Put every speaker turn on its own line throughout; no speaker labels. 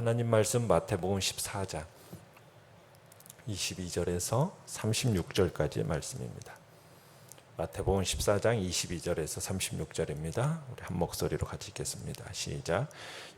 하나님 말씀 마태복음 14장 22절에서 36절까지의 말씀입니다. 마태복음 14장 22절에서 36절입니다. 우리 한 목소리로 같이 읽겠습니다. 시작.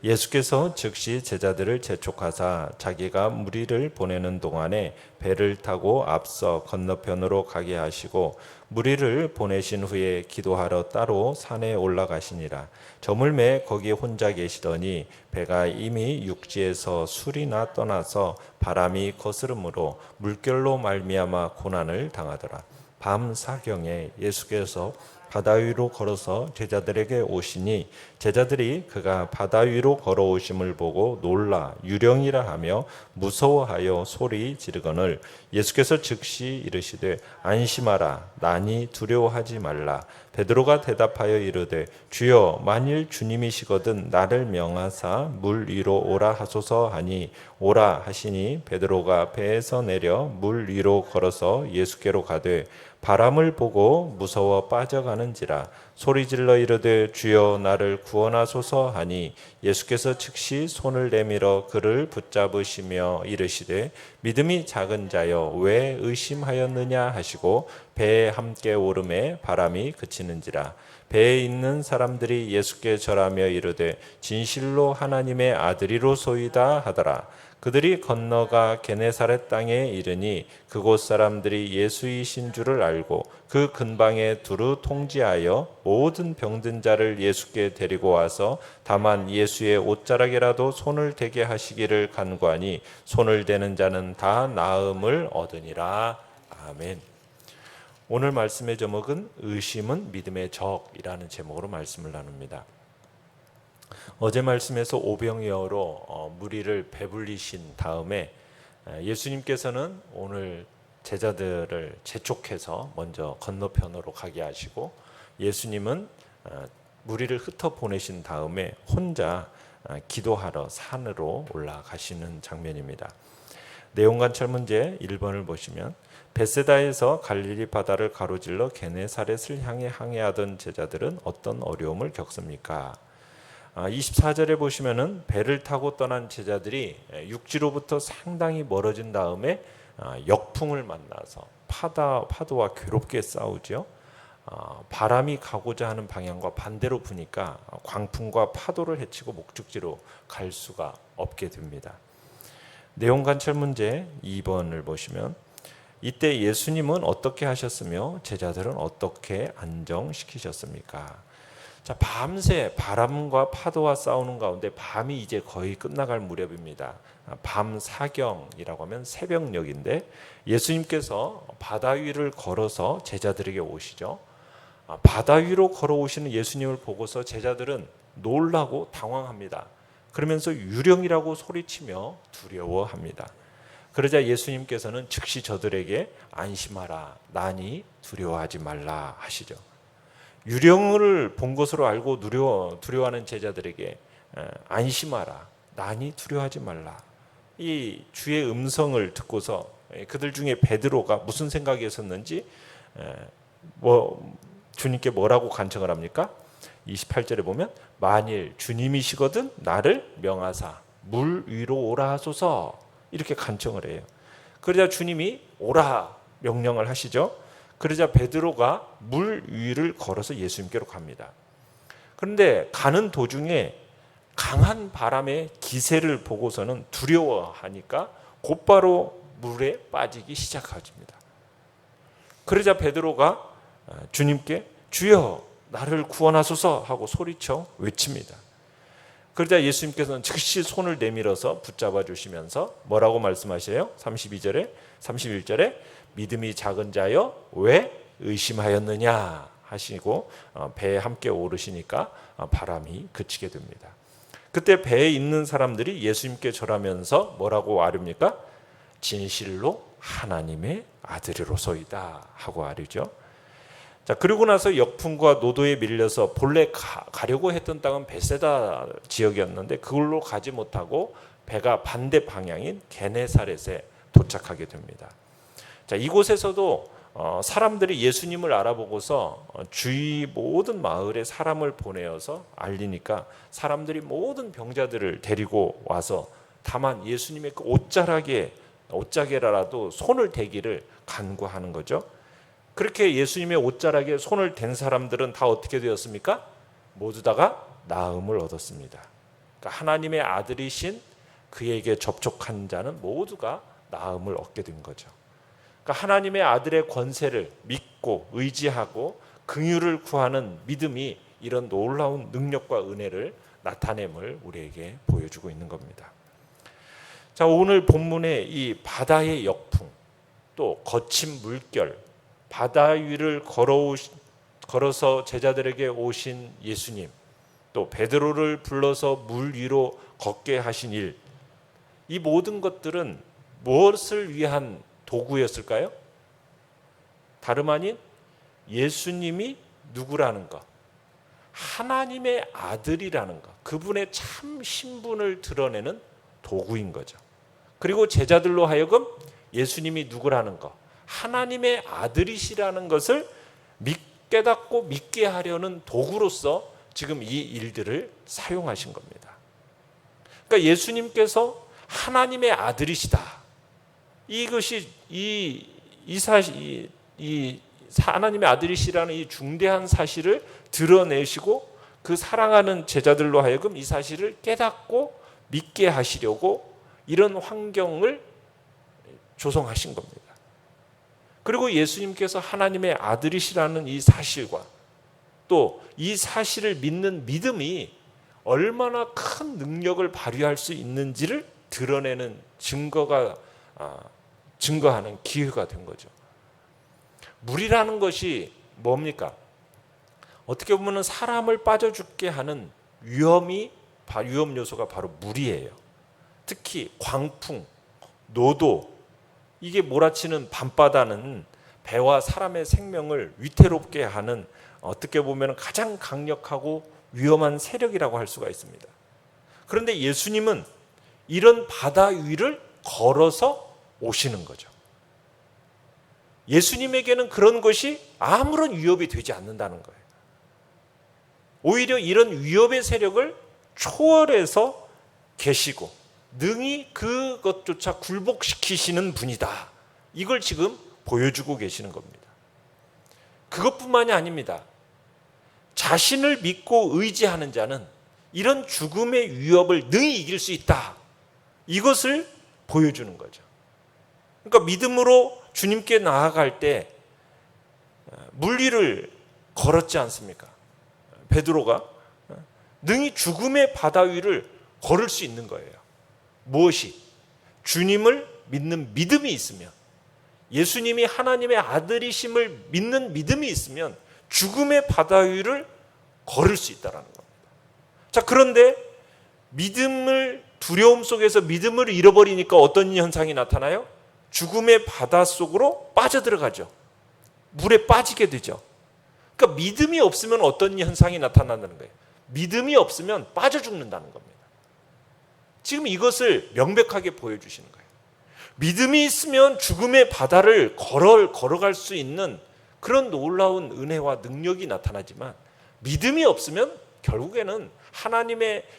예수께서 즉시 제자들을 재촉하사 자기가 무리를 보내는 동안에 배를 타고 앞서 건너편으로 가게 하시고 무리를 보내신 후에 기도하러 따로 산에 올라가시니라. 저물매 거기 혼자 계시더니 배가 이미 육지에서 술이나 떠나서 바람이 거스름으로 물결로 말미암아 고난을 당하더라. 밤 사경에 예수께서 바다 위로 걸어서 제자들에게 오시니 제자들이 그가 바다 위로 걸어오심을 보고 놀라 유령이라 하며 무서워하여 소리 지르거늘 예수께서 즉시 이르시되 안심하라 나니 두려워하지 말라. 베드로가 대답하여 이르되 주여 만일 주님이시거든 나를 명하사 물 위로 오라 하소서 하니 오라 하시니 베드로가 배에서 내려 물 위로 걸어서 예수께로 가되 바람을 보고 무서워 빠져가는지라 소리질러 이르되 주여 나를 구원하소서 하니 예수께서 즉시 손을 내밀어 그를 붙잡으시며 이르시되 믿음이 작은 자여 왜 의심하였느냐 하시고 배에 함께 오름에 바람이 그치는지라. 배에 있는 사람들이 예수께 절하며 이르되 진실로 하나님의 아들이로소이다 하더라. 그들이 건너가 게네사렛 땅에 이르니 그곳 사람들이 예수이신 줄을 알고 그 근방에 두루 통지하여 모든 병든 자를 예수께 데리고 와서 다만 예수의 옷자락에라도 손을 대게 하시기를 간구하니 손을 대는 자는 다 나음을 얻으니라. 아멘. 오늘 말씀의 제목은 의심은 믿음의 적이라는 제목으로 말씀을 나눕니다. 어제 말씀에서 오병이어로 무리를 배불리신 다음에 예수님께서는 오늘 제자들을 재촉해서 먼저 건너편으로 가게 하시고 예수님은 무리를 흩어 보내신 다음에 혼자 기도하러 산으로 올라가시는 장면입니다. 내용관찰 문제 1번을 보시면 벳세다에서 갈릴리 바다를 가로질러 게네사렛을 향해 항해하던 제자들은 어떤 어려움을 겪습니까? 24절에 보시면은 배를 타고 떠난 제자들이 육지로부터 상당히 멀어진 다음에 역풍을 만나서 파도와 괴롭게 싸우죠. 바람이 가고자 하는 방향과 반대로 부니까 광풍과 파도를 헤치고 목적지로 갈 수가 없게 됩니다. 내용 관찰 문제 2번을 보시면 이때 예수님은 어떻게 하셨으며 제자들은 어떻게 안정시키셨습니까? 자, 밤새 바람과 파도와 싸우는 가운데 밤이 이제 거의 끝나갈 무렵입니다. 밤 사경이라고 하면 새벽녘인데 예수님께서 바다 위를 걸어서 제자들에게 오시죠. 바다 위로 걸어오시는 예수님을 보고서 제자들은 놀라고 당황합니다. 그러면서 유령이라고 소리치며 두려워합니다. 그러자 예수님께서는 즉시 저들에게 안심하라 나니 두려워하지 말라 하시죠. 유령을 본 것으로 알고 두려워하는 제자들에게 안심하라 나니 두려워하지 말라. 이 주의 음성을 듣고서 그들 중에 베드로가 무슨 생각이 있었는지 주님께 뭐라고 간청을 합니까? 28절에 보면 만일 주님이시거든 나를 명하사 물 위로 오라 하소서 이렇게 간청을 해요. 그러자 주님이 오라 명령을 하시죠. 그러자 베드로가 물 위를 걸어서 예수님께로 갑니다. 그런데 가는 도중에 강한 바람의 기세를 보고서는 두려워하니까 곧바로 물에 빠지기 시작합니다. 그러자 베드로가 주님께 주여 나를 구원하소서 하고 소리쳐 외칩니다. 그러자 예수님께서는 즉시 손을 내밀어서 붙잡아 주시면서 뭐라고 말씀하세요? 31절에 믿음이 작은 자여 왜 의심하였느냐 하시고 배에 함께 오르시니까 바람이 그치게 됩니다. 그때 배에 있는 사람들이 예수님께 절하면서 뭐라고 아뢰입니까? 진실로 하나님의 아들이로소이다 하고 아뢰죠. 자, 그리고 나서 역풍과 노도에 밀려서 본래 가려고 했던 땅은 벳세다 지역이었는데 그걸로 가지 못하고 배가 반대 방향인 게네사렛에 도착하게 됩니다. 자, 이곳에서도 사람들이 예수님을 알아보고서 주위 모든 마을에 사람을 보내어서 알리니까 사람들이 모든 병자들을 데리고 와서 다만 예수님의 그 옷자락에라도 손을 대기를 간구하는 거죠. 그렇게 예수님의 옷자락에 손을 댄 사람들은 다 어떻게 되었습니까? 모두 다가 나음을 얻었습니다. 그러니까 하나님의 아들이신 그에게 접촉한 자는 모두가 나음을 얻게 된 거죠. 그러니까 하나님의 아들의 권세를 믿고 의지하고 긍휼을 구하는 믿음이 이런 놀라운 능력과 은혜를 나타냄을 우리에게 보여주고 있는 겁니다. 자, 오늘 본문의 이 바다의 역풍, 또 거친 물결, 바다 위를 걸어서 제자들에게 오신 예수님, 또 베드로를 불러서 물 위로 걷게 하신 일, 이 모든 것들은 무엇을 위한 도구였을까요? 다름 아닌 예수님이 누구라는 것, 하나님의 아들이라는 것, 그분의 참 신분을 드러내는 도구인 거죠. 그리고 제자들로 하여금 예수님이 누구라는 것, 하나님의 아들이시라는 것을 깨닫고 믿게 하려는 도구로서 지금 이 일들을 사용하신 겁니다. 그러니까 예수님께서 하나님의 아들이시다. 이것이 하나님의 아들이시라는 이 중대한 사실을 드러내시고 그 사랑하는 제자들로 하여금 이 사실을 깨닫고 믿게 하시려고 이런 환경을 조성하신 겁니다. 그리고 예수님께서 하나님의 아들이시라는 이 사실과 또 이 사실을 믿는 믿음이 얼마나 큰 능력을 발휘할 수 있는지를 드러내는 증거하는 기회가 된 거죠. 물이라는 것이 뭡니까? 어떻게 보면 사람을 빠져 죽게 하는 위험 요소가 바로 물이에요. 특히 광풍, 노도, 이게 몰아치는 밤바다는 배와 사람의 생명을 위태롭게 하는 어떻게 보면 가장 강력하고 위험한 세력이라고 할 수가 있습니다. 그런데 예수님은 이런 바다 위를 걸어서 오시는 거죠. 예수님에게는 그런 것이 아무런 위협이 되지 않는다는 거예요. 오히려 이런 위협의 세력을 초월해서 계시고 능히 그것조차 굴복시키시는 분이다. 이걸 지금 보여주고 계시는 겁니다. 그것뿐만이 아닙니다. 자신을 믿고 의지하는 자는 이런 죽음의 위협을 능히 이길 수 있다. 이것을 보여주는 거죠. 그러니까 믿음으로 주님께 나아갈 때 물 위를 걸었지 않습니까? 베드로가 능히 죽음의 바다 위를 걸을 수 있는 거예요. 무엇이? 주님을 믿는 믿음이 있으면, 예수님이 하나님의 아들이심을 믿는 믿음이 있으면 죽음의 바다 위를 걸을 수 있다는 겁니다. 자, 그런데 두려움 속에서 믿음을 잃어버리니까 어떤 현상이 나타나요? 죽음의 바다 속으로 빠져들어가죠. 물에 빠지게 되죠. 그러니까 믿음이 없으면 어떤 현상이 나타난다는 거예요? 믿음이 없으면 빠져 죽는다는 겁니다. 지금 이것을 명백하게 보여주시는 거예요. 믿음이 있으면 죽음의 바다를 걸어갈 수 있는 그런 놀라운 은혜와 능력이 나타나지만, 믿음이 없으면 결국에는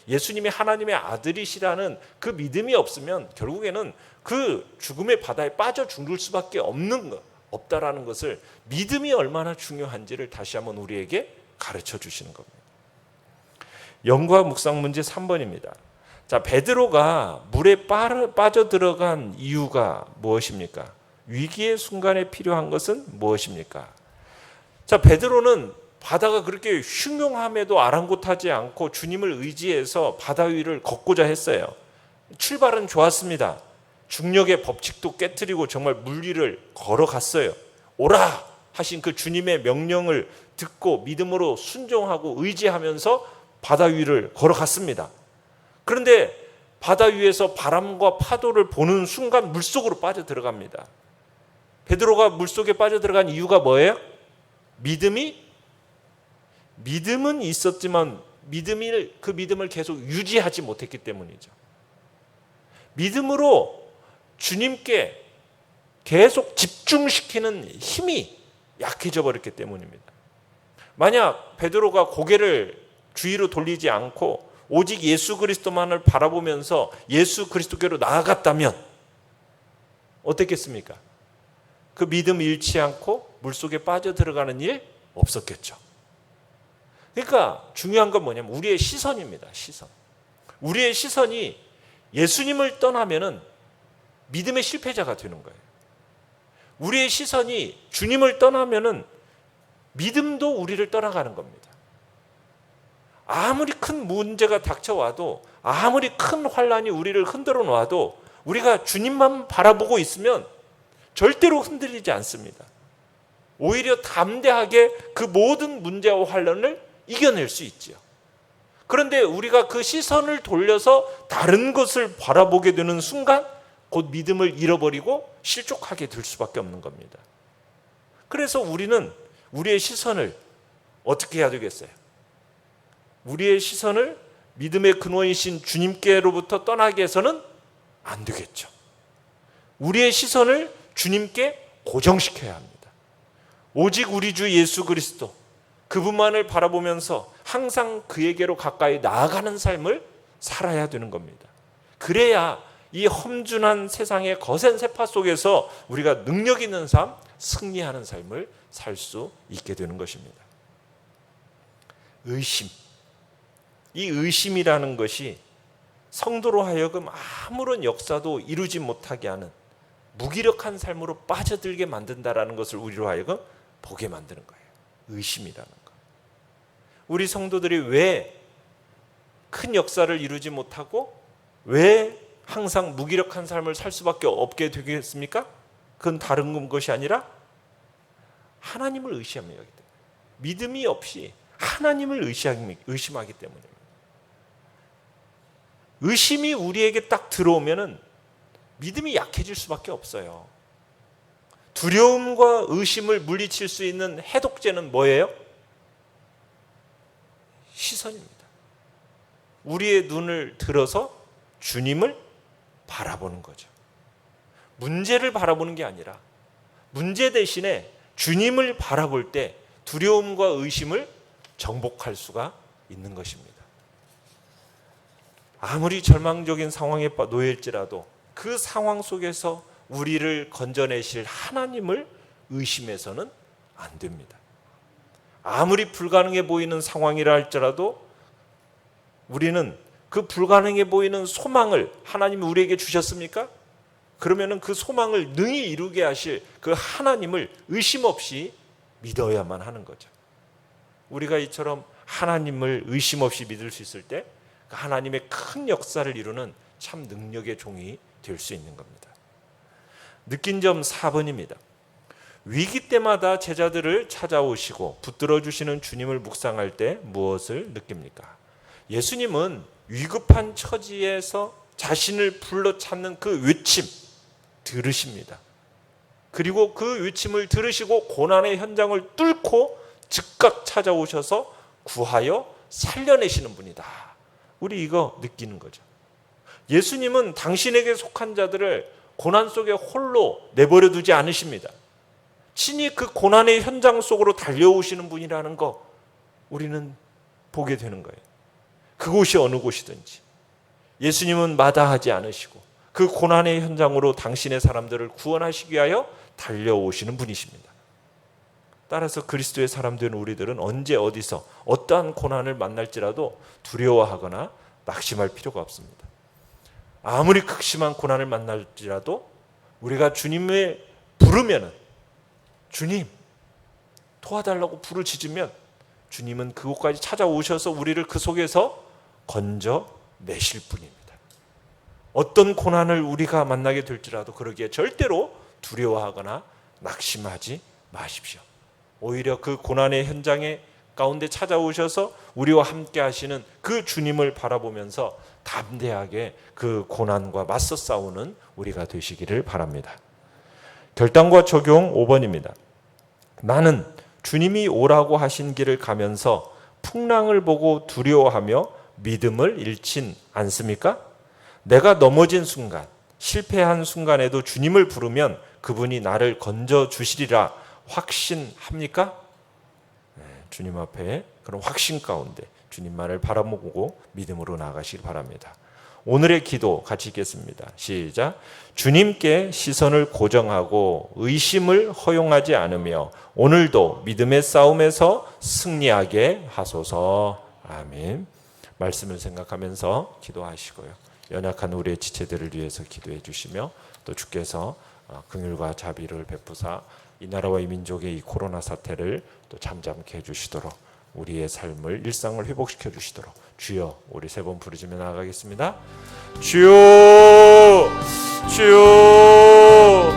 예수님이 하나님의 아들이시라는 그 믿음이 없으면 결국에는 그 죽음의 바다에 빠져 죽을 수밖에 없다라는 것을, 믿음이 얼마나 중요한지를 다시 한번 우리에게 가르쳐 주시는 겁니다. 연구와 묵상 문제 3번입니다. 자, 베드로가 물에 빠져 들어간 이유가 무엇입니까? 위기의 순간에 필요한 것은 무엇입니까? 자, 베드로는 바다가 그렇게 흉흉함에도 아랑곳하지 않고 주님을 의지해서 바다 위를 걷고자 했어요. 출발은 좋았습니다. 중력의 법칙도 깨트리고 정말 물 위를 걸어갔어요. 오라 하신 그 주님의 명령을 듣고 믿음으로 순종하고 의지하면서 바다 위를 걸어갔습니다. 그런데 바다 위에서 바람과 파도를 보는 순간 물속으로 빠져들어갑니다. 베드로가 물속에 빠져들어간 이유가 뭐예요? 믿음은 있었지만 그 믿음을 계속 유지하지 못했기 때문이죠. 믿음으로 주님께 계속 집중시키는 힘이 약해져 버렸기 때문입니다. 만약 베드로가 고개를 주위로 돌리지 않고 오직 예수 그리스도만을 바라보면서 예수 그리스도께로 나아갔다면 어땠겠습니까? 그 믿음 잃지 않고 물속에 빠져들어가는 일 없었겠죠. 그러니까 중요한 건 뭐냐면 우리의 시선입니다. 시선. 우리의 시선이 예수님을 떠나면은 믿음의 실패자가 되는 거예요. 우리의 시선이 주님을 떠나면은 믿음도 우리를 떠나가는 겁니다. 아무리 큰 문제가 닥쳐와도, 아무리 큰 환란이 우리를 흔들어 놔도 우리가 주님만 바라보고 있으면 절대로 흔들리지 않습니다. 오히려 담대하게 그 모든 문제와 환란을 이겨낼 수 있지요. 그런데 우리가 그 시선을 돌려서 다른 것을 바라보게 되는 순간 곧 믿음을 잃어버리고 실족하게 될 수밖에 없는 겁니다. 그래서 우리는 우리의 시선을 어떻게 해야 되겠어요? 우리의 시선을 믿음의 근원이신 주님께로부터 떠나게 해서는 안 되겠죠. 우리의 시선을 주님께 고정시켜야 합니다. 오직 우리 주 예수 그리스도, 그분만을 바라보면서 항상 그에게로 가까이 나아가는 삶을 살아야 되는 겁니다. 그래야 이 험준한 세상의 거센 세파 속에서 우리가 능력 있는 삶, 승리하는 삶을 살 수 있게 되는 것입니다. 의심. 이 의심이라는 것이 성도로 하여금 아무런 역사도 이루지 못하게 하는 무기력한 삶으로 빠져들게 만든다라는 것을 우리로 하여금 보게 만드는 거예요. 의심이라는 것. 우리 성도들이 왜 큰 역사를 이루지 못하고 왜 항상 무기력한 삶을 살 수밖에 없게 되겠습니까? 그건 다른 것이 아니라 하나님을 의심하기 때문에, 믿음이 없이 하나님을 의심하기 때문입니다. 의심이 우리에게 딱 들어오면은 믿음이 약해질 수밖에 없어요. 두려움과 의심을 물리칠 수 있는 해독제는 뭐예요? 시선입니다. 우리의 눈을 들어서 주님을 바라보는 거죠. 문제를 바라보는 게 아니라 문제 대신에 주님을 바라볼 때 두려움과 의심을 정복할 수가 있는 것입니다. 아무리 절망적인 상황에 놓여있지라도 그 상황 속에서 우리를 건져내실 하나님을 의심해서는 안 됩니다. 아무리 불가능해 보이는 상황이라 할지라도 우리는 그 불가능해 보이는 소망을 하나님이 우리에게 주셨습니까? 그러면은 그 소망을 능히 이루게 하실 그 하나님을 의심 없이 믿어야만 하는 거죠. 우리가 이처럼 하나님을 의심 없이 믿을 수 있을 때 그 하나님의 큰 역사를 이루는 참 능력의 종이 될 수 있는 겁니다. 느낀 점 4번입니다. 위기 때마다 제자들을 찾아오시고 붙들어 주시는 주님을 묵상할 때 무엇을 느낍니까? 예수님은 위급한 처지에서 자신을 불러 찾는 그 외침 들으십니다. 그리고 그 외침을 들으시고 고난의 현장을 뚫고 즉각 찾아오셔서 구하여 살려내시는 분이다. 우리 이거 느끼는 거죠. 예수님은 당신에게 속한 자들을 고난 속에 홀로 내버려 두지 않으십니다. 친히 그 고난의 현장 속으로 달려오시는 분이라는 거 우리는 보게 되는 거예요. 그곳이 어느 곳이든지 예수님은 마다하지 않으시고 그 고난의 현장으로 당신의 사람들을 구원하시기 위하여 달려오시는 분이십니다. 따라서 그리스도의 사람 된 우리들은 언제 어디서 어떠한 고난을 만날지라도 두려워하거나 낙심할 필요가 없습니다. 아무리 극심한 고난을 만날지라도 우리가 주님을 부르면은, 주님 도와달라고 불을 지르면 주님은 그곳까지 찾아오셔서 우리를 그 속에서 건져내실 분입니다. 어떤 고난을 우리가 만나게 될지라도 그러기에 절대로 두려워하거나 낙심하지 마십시오. 오히려 그 고난의 현장에 가운데 찾아오셔서 우리와 함께 하시는 그 주님을 바라보면서 담대하게 그 고난과 맞서 싸우는 우리가 되시기를 바랍니다. 결단과 적용 5번입니다. 나는 주님이 오라고 하신 길을 가면서 풍랑을 보고 두려워하며 믿음을 잃진 않습니까? 내가 넘어진 순간, 실패한 순간에도 주님을 부르면 그분이 나를 건져 주시리라 확신합니까? 네, 주님 앞에 그런 확신 가운데 주님만을 바라보고 믿음으로 나아가시기 바랍니다. 오늘의 기도 같이 읽겠습니다. 시작. 주님께 시선을 고정하고 의심을 허용하지 않으며 오늘도 믿음의 싸움에서 승리하게 하소서. 아멘. 말씀을 생각하면서 기도하시고요. 연약한 우리의 지체들을 위해서 기도해 주시며 또 주께서 긍휼과 자비를 베푸사 이 나라와 이 민족의 이 코로나 사태를 또 잠잠케 해주시도록 우리의 삶을 일상을 회복시켜 주시도록 주여 우리 세 번 부르짖며 나아가겠습니다. 주여 주여